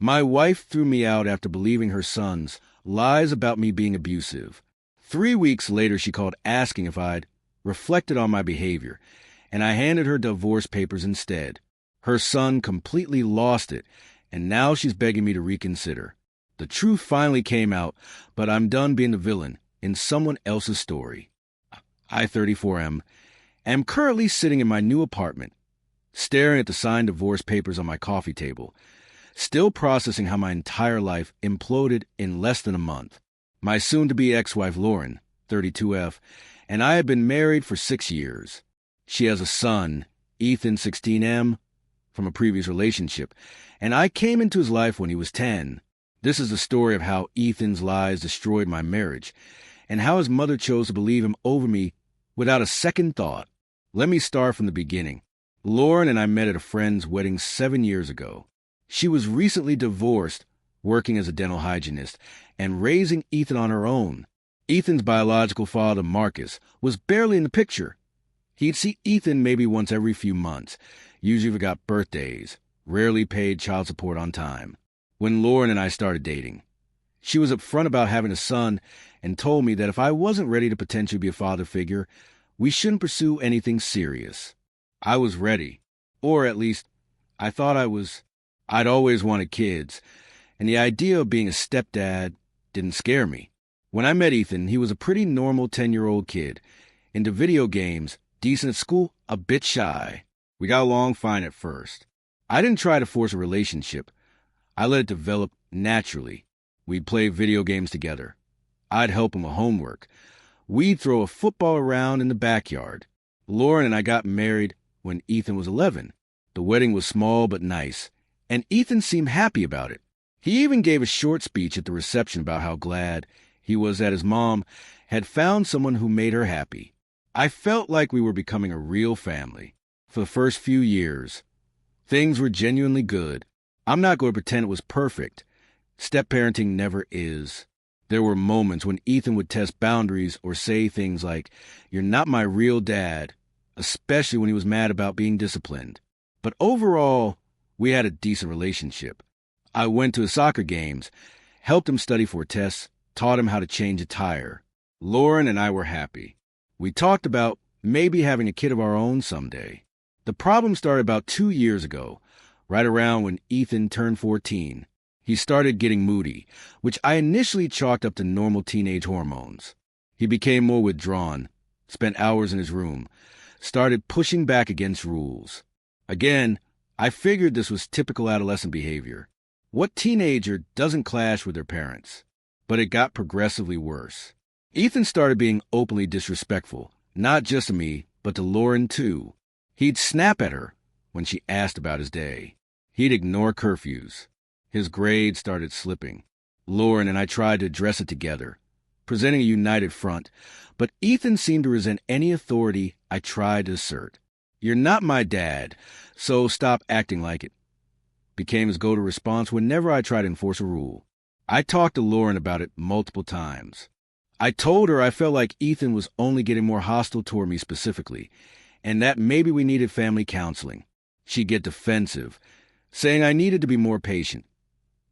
My wife threw me out after believing her son's lies about me being abusive. 3 weeks later, she called asking if I'd reflected on my behavior, and I handed her divorce papers instead. Her son completely lost it, and now she's begging me to reconsider. The truth finally came out, but I'm done being the villain in someone else's story. I, 34M, am currently sitting in my new apartment, staring at the signed divorce papers on my coffee table, still processing how my entire life imploded in less than a month. My soon-to-be ex-wife, Lauren, 32F, and I have been married for 6 years. She has a son, Ethan, 16M, from a previous relationship, and I came into his life when he was 10. This is the story of how Ethan's lies destroyed my marriage, and how his mother chose to believe him over me without a second thought. Let me start from the beginning. Lauren and I met at a friend's wedding 7 years ago. She was recently divorced, working as a dental hygienist, and raising Ethan on her own. Ethan's biological father, Marcus, was barely in the picture. He'd see Ethan maybe once every few months, usually forgot birthdays, rarely paid child support on time. When Lauren and I started dating, she was upfront about having a son and told me that if I wasn't ready to potentially be a father figure, we shouldn't pursue anything serious. I was ready, or at least I thought I was. I'd always wanted kids, and the idea of being a stepdad didn't scare me. When I met Ethan, he was a pretty normal 10-year-old kid, into video games, decent at school, a bit shy. We got along fine at first. I didn't try to force a relationship. I let it develop naturally. We'd play video games together. I'd help him with homework. We'd throw a football around in the backyard. Lauren and I got married when Ethan was 11. The wedding was small but nice, and Ethan seemed happy about it. He even gave a short speech at the reception about how glad he was that his mom had found someone who made her happy. I felt like we were becoming a real family. For the first few years, things were genuinely good. I'm not going to pretend it was perfect. Step-parenting never is. There were moments when Ethan would test boundaries or say things like, "You're not my real dad," especially when he was mad about being disciplined. But overall, we had a decent relationship. I went to his soccer games, helped him study for tests, taught him how to change a tire. Lauren and I were happy. We talked about maybe having a kid of our own someday. The problem started about 2 years ago, right around when Ethan turned 14. He started getting moody, which I initially chalked up to normal teenage hormones. He became more withdrawn, spent hours in his room, started pushing back against rules. Again, I figured this was typical adolescent behavior. What teenager doesn't clash with their parents? But it got progressively worse. Ethan started being openly disrespectful, not just to me, but to Lauren too. He'd snap at her when she asked about his day. He'd ignore curfews. His grades started slipping. Lauren and I tried to address it together, presenting a united front, but Ethan seemed to resent any authority I tried to assert. "You're not my dad, so stop acting like it," became his go-to response whenever I tried to enforce a rule. I talked to Lauren about it multiple times. I told her I felt like Ethan was only getting more hostile toward me specifically, and that maybe we needed family counseling. She'd get defensive, saying I needed to be more patient,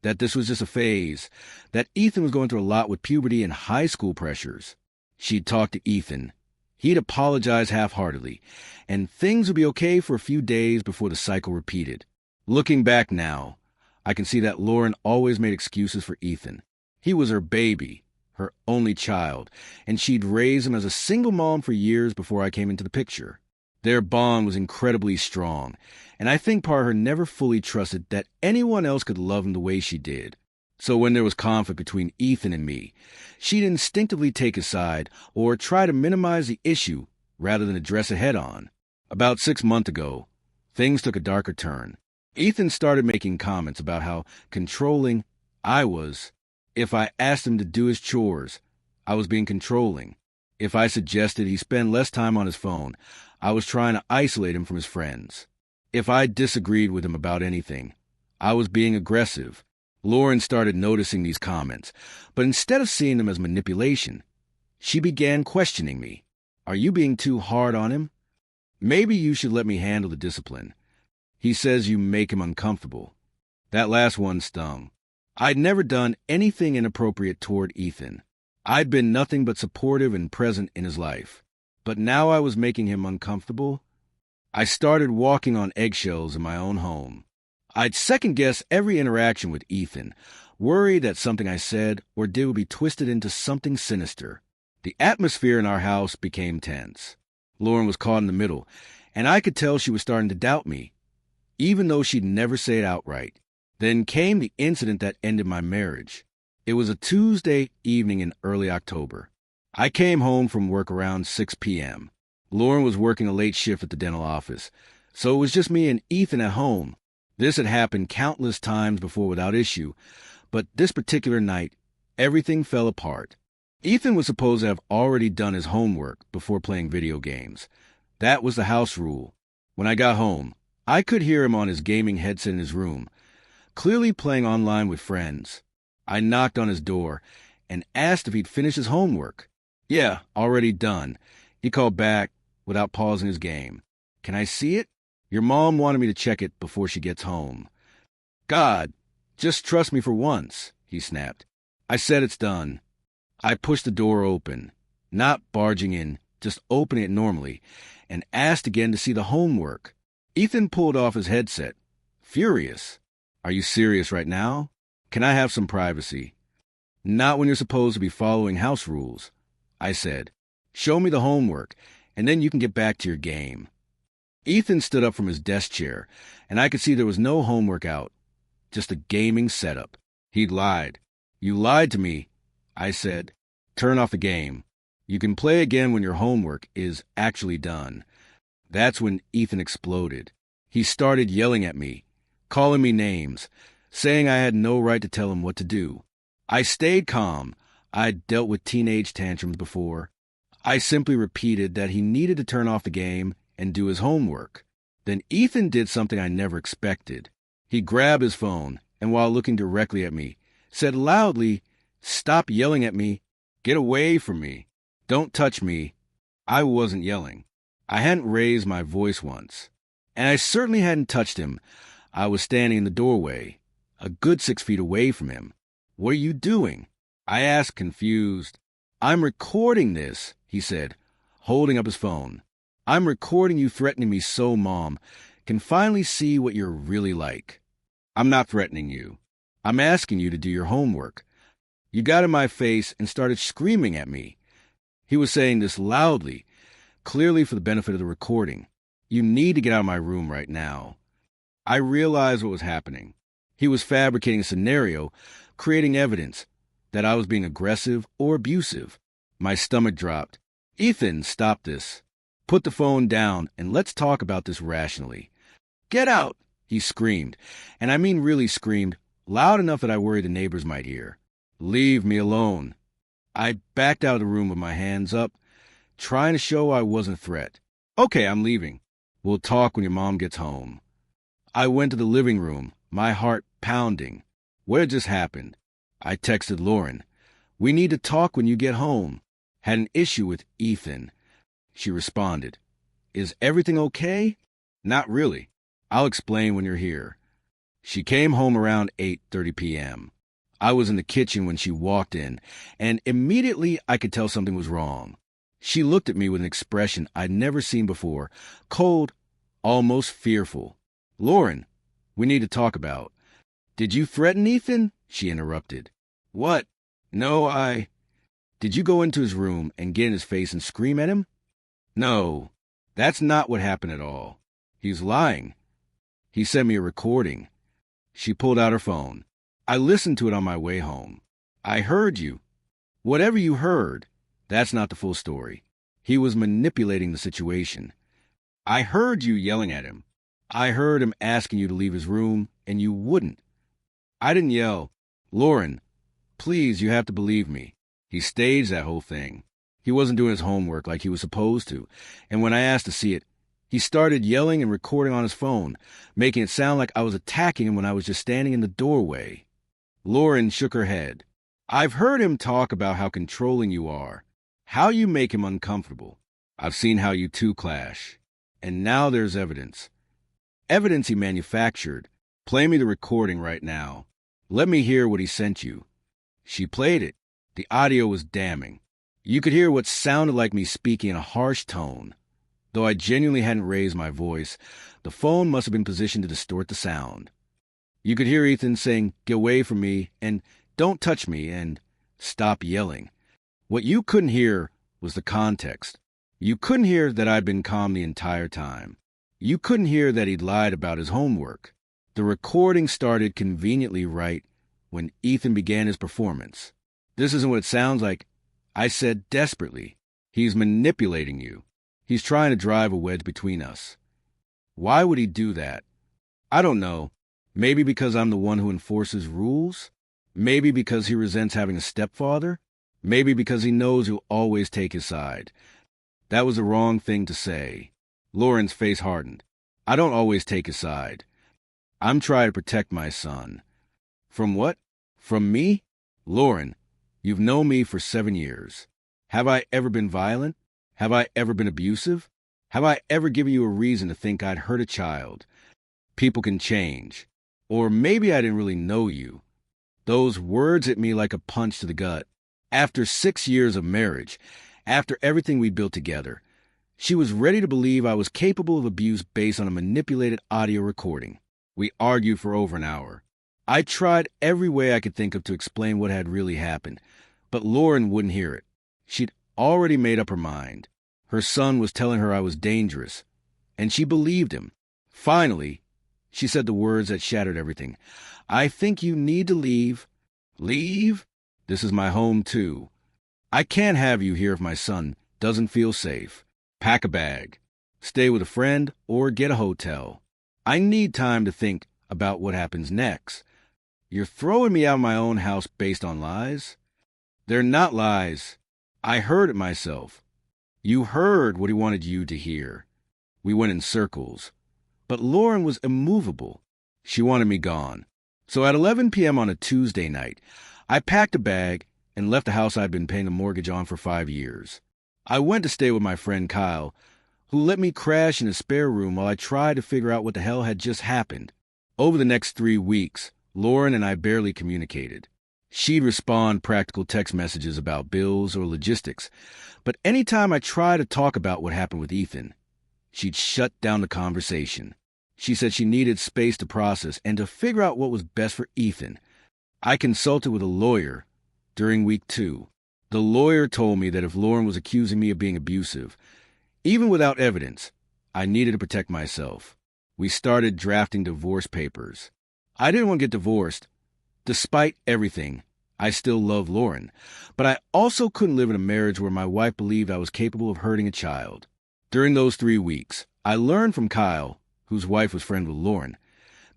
that this was just a phase, that Ethan was going through a lot with puberty and high school pressures. She'd talk to Ethan. He'd apologize half-heartedly, and things would be okay for a few days before the cycle repeated. Looking back now, I can see that Lauren always made excuses for Ethan. He was her baby, her only child, and she'd raised him as a single mom for years before I came into the picture. Their bond was incredibly strong, and I think part of her never fully trusted that anyone else could love him the way she did. So when there was conflict between Ethan and me, she'd instinctively take his side or try to minimize the issue rather than address it head-on. About 6 months ago, things took a darker turn. Ethan started making comments about how controlling I was. If I asked him to do his chores, I was being controlling. If I suggested he spend less time on his phone, I was trying to isolate him from his friends. If I disagreed with him about anything, I was being aggressive. Lauren started noticing these comments, but instead of seeing them as manipulation, she began questioning me. "Are you being too hard on him? Maybe you should let me handle the discipline. He says you make him uncomfortable." That last one stung. I'd never done anything inappropriate toward Ethan. I'd been nothing but supportive and present in his life. But now I was making him uncomfortable. I started walking on eggshells in my own home. I'd second-guess every interaction with Ethan, worried that something I said or did would be twisted into something sinister. The atmosphere in our house became tense. Lauren was caught in the middle, and I could tell she was starting to doubt me, even though she'd never say it outright. Then came the incident that ended my marriage. It was a Tuesday evening in early October. I came home from work around 6 p.m. Lauren was working a late shift at the dental office, so it was just me and Ethan at home. This had happened countless times before without issue, but this particular night, everything fell apart. Ethan was supposed to have already done his homework before playing video games. That was the house rule. When I got home, I could hear him on his gaming headset in his room, clearly playing online with friends. I knocked on his door and asked if he'd finished his homework. Yeah, already done. He called back without pausing his game. Can I see it? Your mom wanted me to check it before she gets home. God, just trust me for once, he snapped. I said it's done. I pushed the door open, not barging in, just opening it normally, and asked again to see the homework. Ethan pulled off his headset, furious. Are you serious right now? Can I have some privacy? Not when you're supposed to be following house rules, I said. Show me the homework, and then you can get back to your game. Ethan stood up from his desk chair, and I could see there was no homework out, just a gaming setup. He'd lied. You lied to me, I said. Turn off the game. You can play again when your homework is actually done. That's when Ethan exploded. He started yelling at me, calling me names, saying I had no right to tell him what to do. I stayed calm. I'd dealt with teenage tantrums before. I simply repeated that he needed to turn off the game and do his homework. Then Ethan did something I never expected. He grabbed his phone, and while looking directly at me, said loudly, "Stop yelling at me. Get away from me. Don't touch me." I wasn't yelling. I hadn't raised my voice once. And I certainly hadn't touched him. I was standing in the doorway, a good 6 feet away from him. "What are you doing?" I asked, confused. "I'm recording this," he said, holding up his phone. "I'm recording you threatening me so Mom can finally see what you're really like." "I'm not threatening you. I'm asking you to do your homework." You got in my face and started screaming at me. He was saying this loudly, clearly for the benefit of the recording. "You need to get out of my room right now." I realized what was happening. He was fabricating a scenario, creating evidence that I was being aggressive or abusive. My stomach dropped. "Ethan, stop this. Put the phone down and let's talk about this rationally." "Get out!" he screamed, and I mean really screamed, loud enough that I worried the neighbors might hear. "Leave me alone." I backed out of the room with my hands up, trying to show I wasn't a threat. "Okay, I'm leaving. We'll talk when your mom gets home." I went to the living room, my heart pounding. What had just happened? I texted Lauren. "We need to talk when you get home." Had an issue with Ethan. She responded. "Is everything okay?" "Not really. I'll explain when you're here." She came home around 8:30 p.m. I was in the kitchen when she walked in, and immediately I could tell something was wrong. She looked at me with an expression I'd never seen before, cold, almost fearful. "Lauren, we need to talk about." "Did you threaten Ethan?" she interrupted. "What? No, Did you go into his room and get in his face and scream at him?" "No, that's not what happened at all. He's lying. He sent me a recording." She pulled out her phone. "I listened to it on my way home. I heard you." "Whatever you heard, that's not the full story. He was manipulating the situation. I heard you yelling at him. I heard him asking you to leave his room, and you wouldn't. I didn't yell. Lauren, please, you have to believe me. He staged that whole thing. He wasn't doing his homework like he was supposed to, and when I asked to see it, he started yelling and recording on his phone, making it sound like I was attacking him when I was just standing in the doorway." Lauren shook her head. "I've heard him talk about how controlling you are, how you make him uncomfortable. I've seen how you two clash. And now there's evidence. Evidence he manufactured, Play me the recording right now. Let me hear what he sent you. She played it. The audio was damning. You could hear what sounded like me speaking in a harsh tone. Though I genuinely hadn't raised my voice, the phone must have been positioned to distort the sound. You could hear Ethan saying, "Get away from me," and "Don't touch me," and "Stop yelling." What you couldn't hear was the context. You couldn't hear that I'd been calm the entire time. You couldn't hear that he'd lied about his homework. The recording started conveniently right when Ethan began his performance. "This isn't what it sounds like," I said desperately. "He's manipulating you. He's trying to drive a wedge between us." Why would he do that? I don't know. Maybe because I'm the one who enforces rules? Maybe because he resents having a stepfather? Maybe because he knows he'll always take his side. That was the wrong thing to say. Lauren's face hardened. I don't always take his side. I'm trying to protect my son. From what? From me? Lauren, you've known me for 7 years. Have I ever been violent? Have I ever been abusive? Have I ever given you a reason to think I'd hurt a child? People can change. Or maybe I didn't really know you. Those words hit me like a punch to the gut. After 6 years of marriage, after everything we built together, she was ready to believe I was capable of abuse based on a manipulated audio recording. We argued for over an hour. I tried every way I could think of to explain what had really happened, but Lauren wouldn't hear it. She'd already made up her mind. Her son was telling her I was dangerous, and she believed him. Finally, she said the words that shattered everything. "I think you need to leave." Leave? This is my home, too. I can't have you here if my son doesn't feel safe. Pack a bag. Stay with a friend or get a hotel. I need time to think about what happens next. You're throwing me out of my own house based on lies? They're not lies. I heard it myself. You heard what he wanted you to hear. We went in circles. But Lauren was immovable. She wanted me gone. So at 11 p.m. on a Tuesday night, I packed a bag and left the house I'd been paying a mortgage on for 5 years. I went to stay with my friend Kyle, who let me crash in a spare room while I tried to figure out what the hell had just happened. Over the next 3 weeks, Lauren and I barely communicated. She'd respond practical text messages about bills or logistics, but anytime I tried to talk about what happened with Ethan, she'd shut down the conversation. She said she needed space to process and to figure out what was best for Ethan. I consulted with a lawyer during week 2. The lawyer told me that if Lauren was accusing me of being abusive, even without evidence, I needed to protect myself. We started drafting divorce papers. I didn't want to get divorced. Despite everything, I still love Lauren, but I also couldn't live in a marriage where my wife believed I was capable of hurting a child. During those 3 weeks, I learned from Kyle, whose wife was friends with Lauren,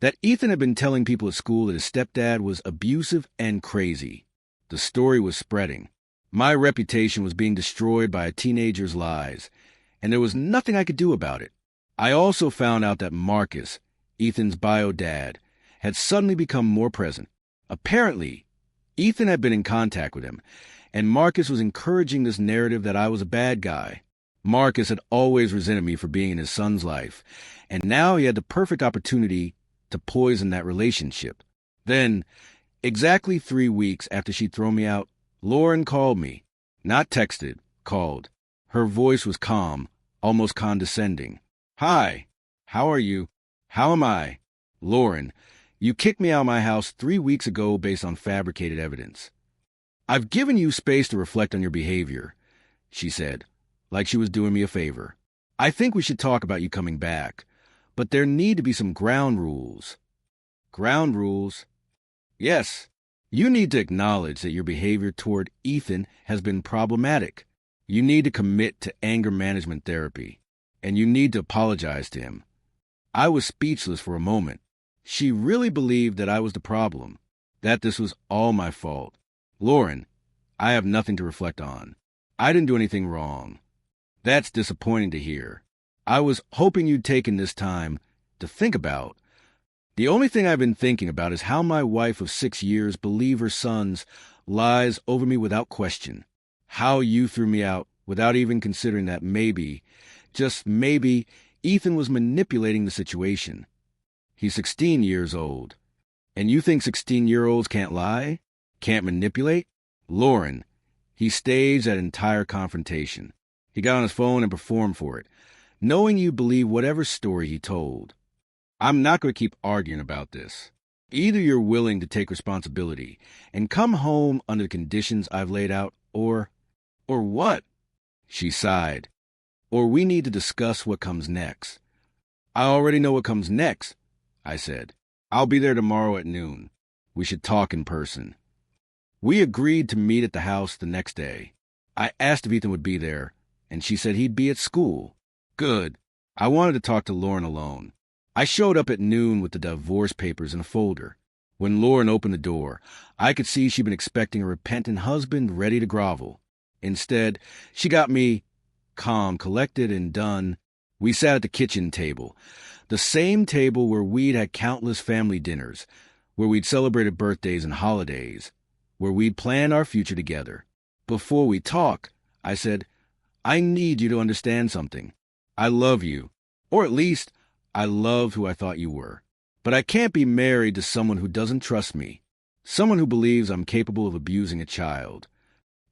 that Ethan had been telling people at school that his stepdad was abusive and crazy. The story was spreading. My reputation was being destroyed by a teenager's lies, and there was nothing I could do about it. I also found out that Marcus, Ethan's bio dad, had suddenly become more present. Apparently, Ethan had been in contact with him, and Marcus was encouraging this narrative that I was a bad guy. Marcus had always resented me for being in his son's life, and now he had the perfect opportunity to poison that relationship. Then, exactly 3 weeks after she'd thrown me out, Lauren called me. Not texted, called. Her voice was calm, almost condescending. "Hi, how are you? How am I? Lauren, you kicked me out of my house 3 weeks ago based on fabricated evidence. I've given you space to reflect on your behavior," she said, like she was doing me a favor. "I think we should talk about you coming back, but there need to be some ground rules." Ground rules? Yes. You need to acknowledge that your behavior toward Ethan has been problematic. You need to commit to anger management therapy, and you need to apologize to him. I was speechless for a moment. She really believed that I was the problem, that this was all my fault. Lauren, I have nothing to reflect on. I didn't do anything wrong. That's disappointing to hear. I was hoping you'd taken this time to think about. The only thing I've been thinking about is how my wife of 6 years believed her son's lies over me without question. How you threw me out without even considering that maybe, just maybe, Ethan was manipulating the situation. He's 16 years old. And you think 16-year-olds can't lie? Can't manipulate? Lauren, he staged that entire confrontation. He got on his phone and performed for it, knowing you believe whatever story he told. I'm not going to keep arguing about this. Either you're willing to take responsibility and come home under the conditions I've laid out, or what? She sighed. Or we need to discuss what comes next. I already know what comes next, I said. I'll be there tomorrow at noon. We should talk in person. We agreed to meet at the house the next day. I asked if Ethan would be there, and she said he'd be at school. Good. I wanted to talk to Lauren alone. I showed up at noon with the divorce papers in a folder. When Lauren opened the door, I could see she'd been expecting a repentant husband ready to grovel. Instead, she got me calm, collected, and done. We sat at the kitchen table, the same table where we'd had countless family dinners, where we'd celebrated birthdays and holidays, where we'd planned our future together. Before we talk, I said, I need you to understand something. I love you, or at least I loved who I thought you were. But I can't be married to someone who doesn't trust me, someone who believes I'm capable of abusing a child.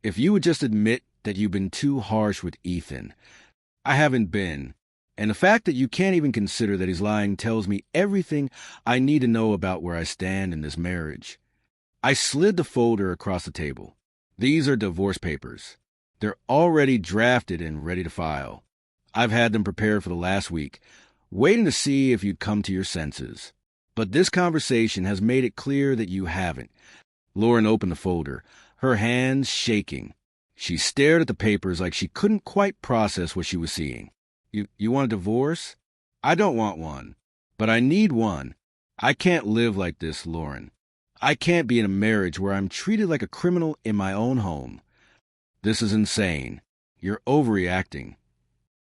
If you would just admit that you've been too harsh with Ethan. I haven't been. And the fact that you can't even consider that he's lying tells me everything I need to know about where I stand in this marriage. I slid the folder across the table. These are divorce papers. They're already drafted and ready to file. I've had them prepared for the last week, waiting to see if you'd come to your senses. But this conversation has made it clear that you haven't. Lauren opened the folder, her hands shaking. She stared at the papers like she couldn't quite process what she was seeing. You want a divorce? I don't want one, but I need one. I can't live like this, Lauren. I can't be in a marriage where I'm treated like a criminal in my own home. This is insane. You're overreacting.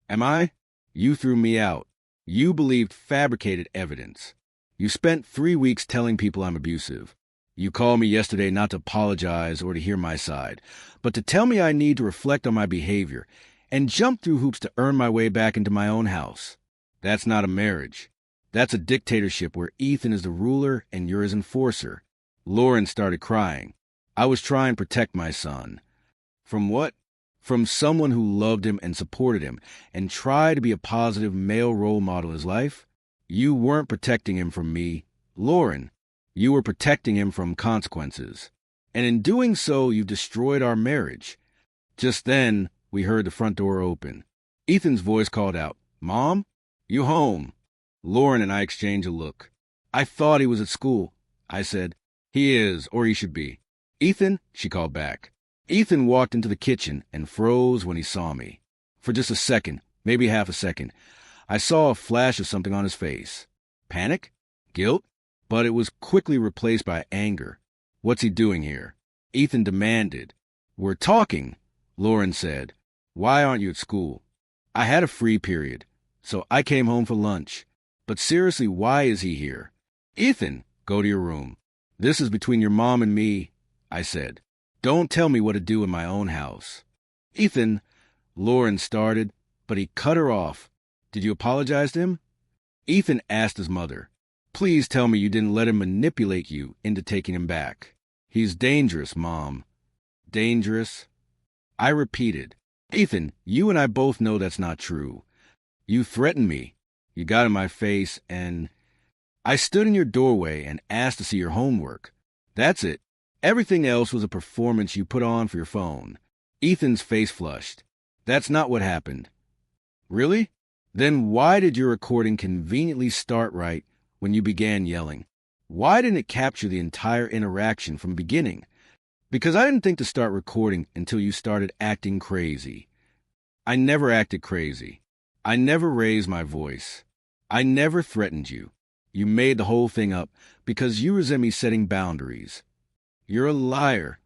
Am I? You threw me out. You believed fabricated evidence. You spent 3 weeks telling people I'm abusive. You called me yesterday not to apologize or to hear my side, but to tell me I need to reflect on my behavior and jump through hoops to earn my way back into my own house. That's not a marriage. That's a dictatorship where Ethan is the ruler and you're his enforcer. Lauren started crying. I was trying to protect my son. From what? From someone who loved him and supported him and tried to be a positive male role model in his life? You weren't protecting him from me, Lauren. You were protecting him from consequences. And in doing so, you destroyed our marriage. Just then, we heard the front door open. Ethan's voice called out, Mom? You home? Lauren and I exchanged a look. I thought he was at school. I said, He is, or he should be. Ethan, she called back. Ethan walked into the kitchen and froze when he saw me. For just a second, maybe half a second, I saw a flash of something on his face. Panic? Guilt? But it was quickly replaced by anger. What's he doing here? Ethan demanded. We're talking, Lauren said. Why aren't you at school? I had a free period, so I came home for lunch. But seriously, why is he here? Ethan, go to your room. This is between your mom and me, I said. Don't tell me what to do in my own house. Ethan, Lauren started, but he cut her off. Did you apologize to him? Ethan asked his mother. Please tell me you didn't let him manipulate you into taking him back. He's dangerous, Mom. Dangerous? I repeated. Ethan, you and I both know that's not true. You threatened me. You got in my face, and I stood in your doorway and asked to see your homework. That's it. Everything else was a performance you put on for your phone. Ethan's face flushed. That's not what happened. Really? Then why did your recording conveniently start right when you began yelling? Why didn't it capture the entire interaction from the beginning? Because I didn't think to start recording until you started acting crazy. I never acted crazy. I never raised my voice. I never threatened you. You made the whole thing up because you resent me setting boundaries. You're a liar.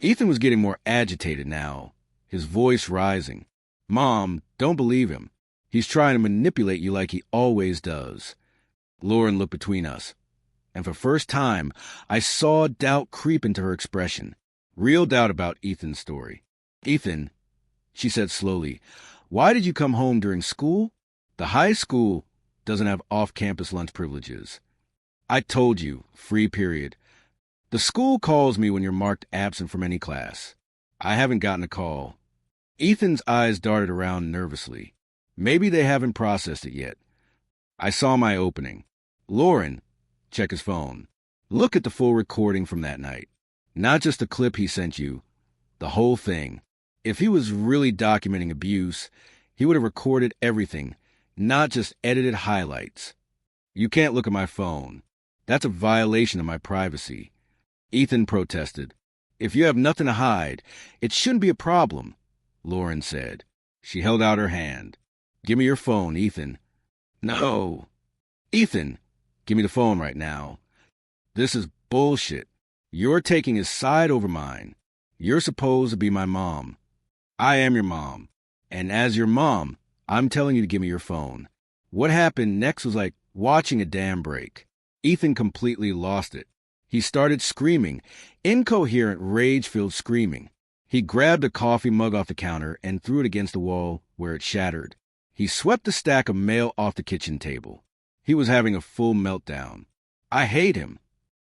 Ethan was getting more agitated now, his voice rising. Mom, don't believe him. He's trying to manipulate you like he always does. Lauren looked between us, and for the first time, I saw doubt creep into her expression. Real doubt about Ethan's story. Ethan, she said slowly, why did you come home during school? The high school doesn't have off-campus lunch privileges. I told you, free period. The school calls me when you're marked absent from any class. I haven't gotten a call. Ethan's eyes darted around nervously. Maybe they haven't processed it yet. I saw my opening. Lauren, check his phone. Look at the full recording from that night. Not just the clip he sent you, the whole thing. If he was really documenting abuse, he would have recorded everything, not just edited highlights. You can't look at my phone. That's a violation of my privacy. Ethan protested. If you have nothing to hide, it shouldn't be a problem, Lauren said. She held out her hand. Give me your phone, Ethan. No. Ethan, give me the phone right now. This is bullshit. You're taking his side over mine. You're supposed to be my mom. I am your mom. And as your mom, I'm telling you to give me your phone. What happened next was like watching a dam break. Ethan completely lost it. He started screaming, incoherent, rage-filled screaming. He grabbed a coffee mug off the counter and threw it against the wall where it shattered. He swept a stack of mail off the kitchen table. He was having a full meltdown. I hate him.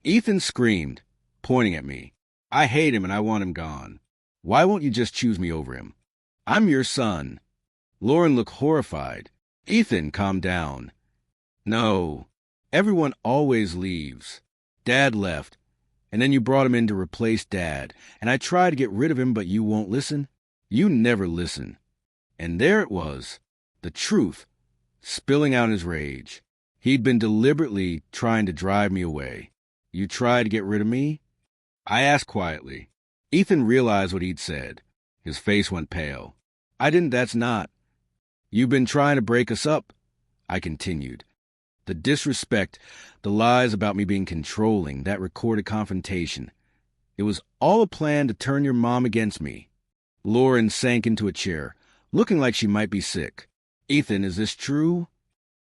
Ethan screamed, pointing at me. I hate him and I want him gone. Why won't you just choose me over him? I'm your son. Lauren looked horrified. Ethan, calm down. No. Everyone always leaves. Dad left, and then you brought him in to replace Dad, and I tried to get rid of him, but you won't listen. You never listen. And there it was, the truth, spilling out in his rage. He'd been deliberately trying to drive me away. You tried to get rid of me? I asked quietly. Ethan realized what he'd said. His face went pale. I didn't, that's not. You've been trying to break us up, I continued. The disrespect, the lies about me being controlling, that recorded confrontation. It was all a plan to turn your mom against me. Lauren sank into a chair, looking like she might be sick. Ethan, is this true?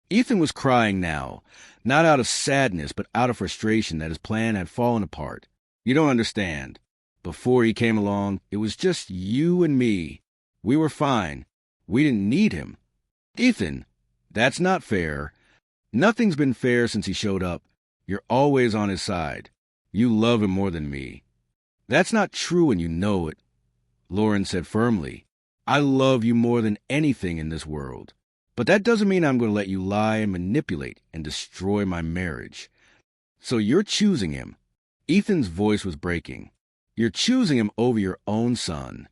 Ethan was crying now, not out of sadness, but out of frustration that his plan had fallen apart. You don't understand. Before he came along, it was just you and me. We were fine. We didn't need him. Ethan, that's not fair. Nothing's been fair since he showed up. You're always on his side. You love him more than me. That's not true and you know it. Lauren said firmly. I love you more than anything in this world. But that doesn't mean I'm going to let you lie and manipulate and destroy my marriage. So you're choosing him. Ethan's voice was breaking. You're choosing him over your own son.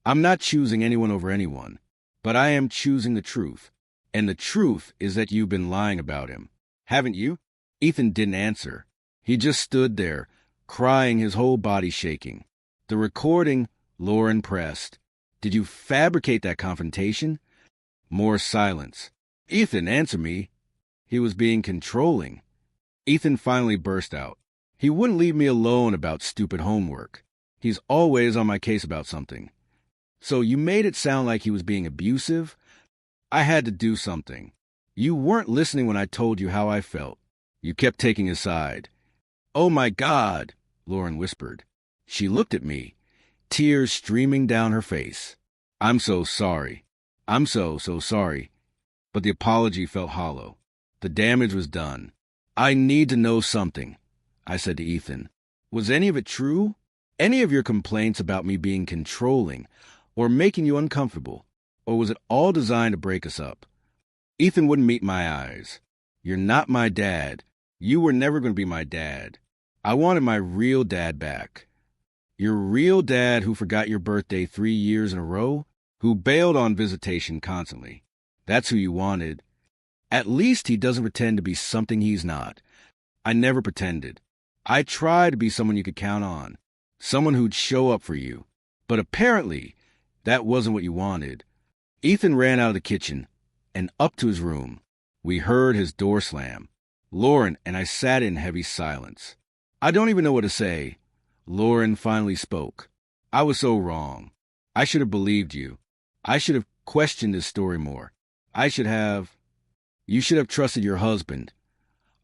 I'm not choosing anyone over anyone, but I am choosing the truth. And the truth is that you've been lying about him. Haven't you? Ethan didn't answer. He just stood there, crying, his whole body shaking. The recording, Lauren pressed. Did you fabricate that confrontation? More silence. Ethan, answer me. He was being controlling. Ethan finally burst out. He wouldn't leave me alone about stupid homework. He's always on my case about something. So you made it sound like he was being abusive? I had to do something. You weren't listening when I told you how I felt. You kept taking his side. Oh my God, Lauren whispered. She looked at me, tears streaming down her face. I'm so sorry. I'm so sorry. But the apology felt hollow. The damage was done. I need to know something, I said to Ethan. Was any of it true? Any of your complaints about me being controlling or making you uncomfortable? Or was it all designed to break us up? Ethan wouldn't meet my eyes. You're not my dad. You were never going to be my dad. I wanted my real dad back. Your real dad who forgot your birthday 3 years in a row? Who bailed on visitation constantly. That's who you wanted. At least he doesn't pretend to be something he's not. I never pretended. I tried to be someone you could count on. Someone who'd show up for you. But apparently, that wasn't what you wanted. Ethan ran out of the kitchen and up to his room. We heard his door slam. Lauren and I sat in heavy silence. I don't even know what to say. Lauren finally spoke. I was so wrong. I should have believed you. I should have questioned this story more. You should have trusted your husband.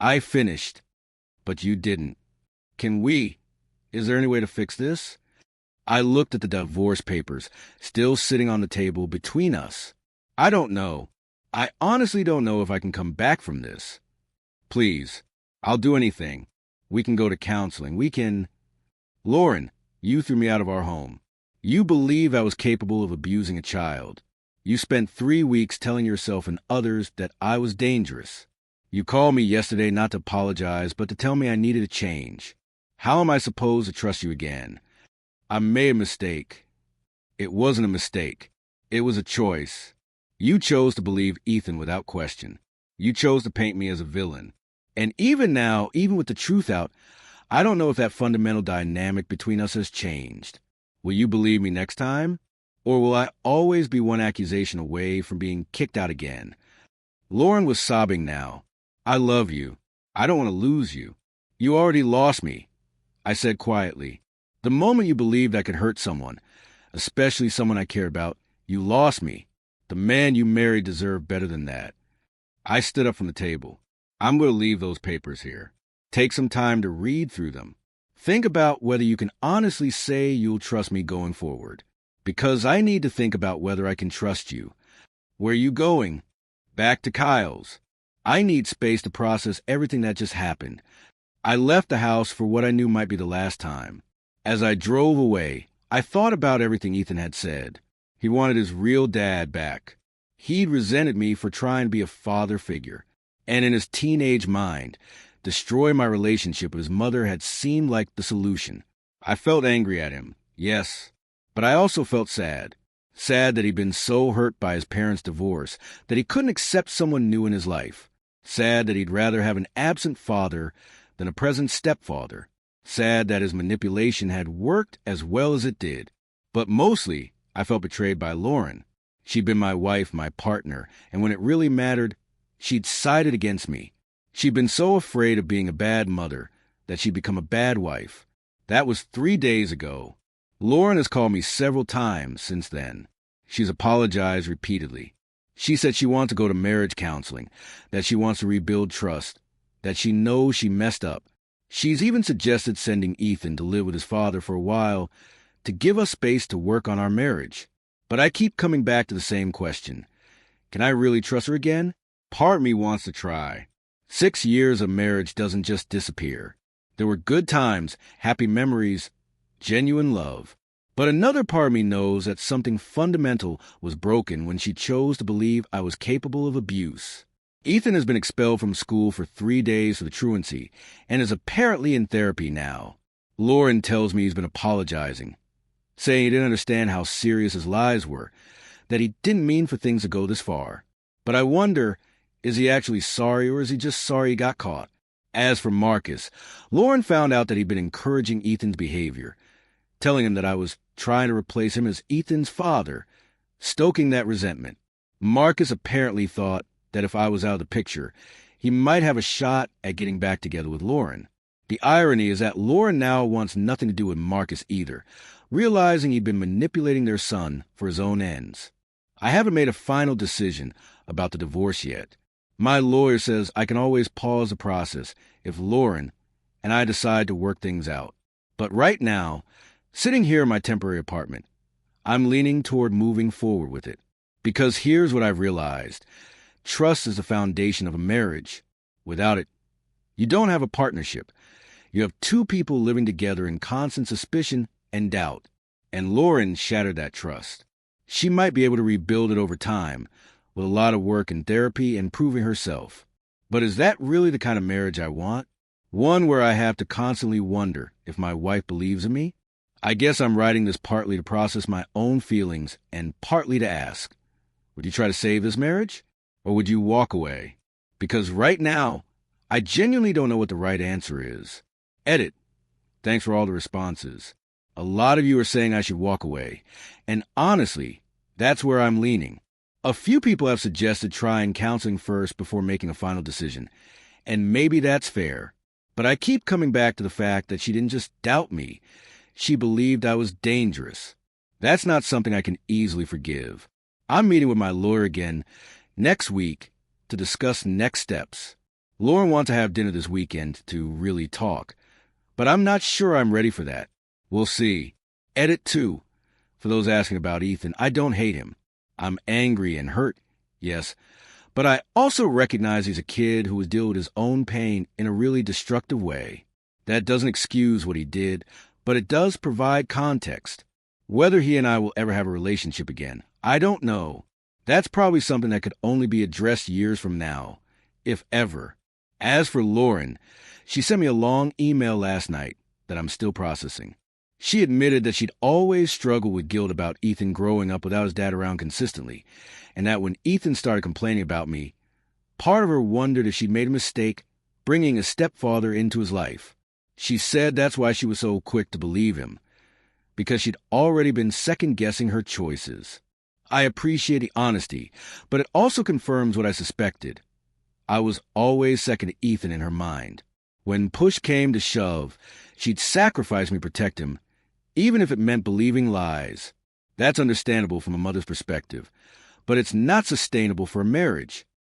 I finished, but you didn't. Is there any way to fix this? I looked at the divorce papers, still sitting on the table between us. I don't know. I honestly don't know if I can come back from this. Please, I'll do anything. We can go to counseling. Lauren, you threw me out of our home. You believe I was capable of abusing a child. You spent 3 weeks telling yourself and others that I was dangerous. You called me yesterday not to apologize, but to tell me I needed a change. How am I supposed to trust you again? I made a mistake. It wasn't a mistake. It was a choice. You chose to believe Ethan without question. You chose to paint me as a villain. And even now, even with the truth out, I don't know if that fundamental dynamic between us has changed. Will you believe me next time? Or will I always be one accusation away from being kicked out again? Lauren was sobbing now. I love you. I don't want to lose you. You already lost me, I said quietly. The moment you believed I could hurt someone, especially someone I cared about, you lost me. The man you married deserved better than that. I stood up from the table. I'm going to leave those papers here. Take some time to read through them. Think about whether you can honestly say you'll trust me going forward. Because I need to think about whether I can trust you. Where are you going? Back to Kyle's. I need space to process everything that just happened. I left the house for what I knew might be the last time. As I drove away, I thought about everything Ethan had said. He wanted his real dad back. He'd resented me for trying to be a father figure. And in his teenage mind, destroy my relationship with his mother had seemed like the solution. I felt angry at him, yes. But I also felt sad. Sad that he'd been so hurt by his parents' divorce that he couldn't accept someone new in his life. Sad that he'd rather have an absent father than a present stepfather. Sad that his manipulation had worked as well as it did. But mostly, I felt betrayed by Lauren. She'd been my wife, my partner, and when it really mattered, she'd sided against me. She'd been so afraid of being a bad mother that she'd become a bad wife. That was 3 days ago. Lauren has called me several times since then. She's apologized repeatedly. She said she wants to go to marriage counseling, that she wants to rebuild trust, that she knows she messed up. She's even suggested sending Ethan to live with his father for a while to give us space to work on our marriage. But I keep coming back to the same question. Can I really trust her again? Part of me wants to try. 6 years of marriage doesn't just disappear. There were good times, happy memories, genuine love. But another part of me knows that something fundamental was broken when she chose to believe I was capable of abuse. Ethan has been expelled from school for 3 days for the truancy and is apparently in therapy now. Lauren tells me he's been apologizing, saying he didn't understand how serious his lies were, that he didn't mean for things to go this far. But I wonder, is he actually sorry or is he just sorry he got caught? As for Marcus, Lauren found out that he'd been encouraging Ethan's behavior, telling him that I was trying to replace him as Ethan's father, stoking that resentment. Marcus apparently thought that if I was out of the picture, he might have a shot at getting back together with Lauren. The irony is that Lauren now wants nothing to do with Marcus either, realizing he'd been manipulating their son for his own ends. I haven't made a final decision about the divorce yet. My lawyer says I can always pause the process if Lauren and I decide to work things out. But right now, sitting here in my temporary apartment, I'm leaning toward moving forward with it. Because here's what I've realized. Trust is the foundation of a marriage. Without it, you don't have a partnership. You have two people living together in constant suspicion and doubt. And Lauren shattered that trust. She might be able to rebuild it over time, with a lot of work in therapy and proving herself. But is that really the kind of marriage I want? One where I have to constantly wonder if my wife believes in me? I guess I'm writing this partly to process my own feelings and partly to ask, would you try to save this marriage? Or would you walk away? Because right now, I genuinely don't know what the right answer is. Edit. Thanks for all the responses. A lot of you are saying I should walk away. And honestly, that's where I'm leaning. A few people have suggested trying counseling first before making a final decision. And maybe that's fair. But I keep coming back to the fact that she didn't just doubt me. She believed I was dangerous. That's not something I can easily forgive. I'm meeting with my lawyer again next week to discuss next steps. Lauren wants to have dinner this weekend to really talk, but I'm not sure I'm ready for that. We'll see. Edit 2. For those asking about Ethan, I don't hate him. I'm angry and hurt, yes, But I also recognize he's a kid who was dealing with his own pain in a really destructive way. That doesn't excuse what he did, but it does provide context. Whether he and I will ever have a relationship again, I don't know. That's probably something that could only be addressed years from now, if ever. As for Lauren, she sent me a long email last night that I'm still processing. She admitted that she'd always struggled with guilt about Ethan growing up without his dad around consistently, and that when Ethan started complaining about me, part of her wondered if she'd made a mistake bringing a stepfather into his life. She said that's why she was so quick to believe him, because she'd already been second-guessing her choices. I appreciate the honesty, but it also confirms what I suspected. I was always second to Ethan in her mind. When push came to shove, she'd sacrifice me to protect him, even if it meant believing lies. That's understandable from a mother's perspective, but it's not sustainable for a marriage.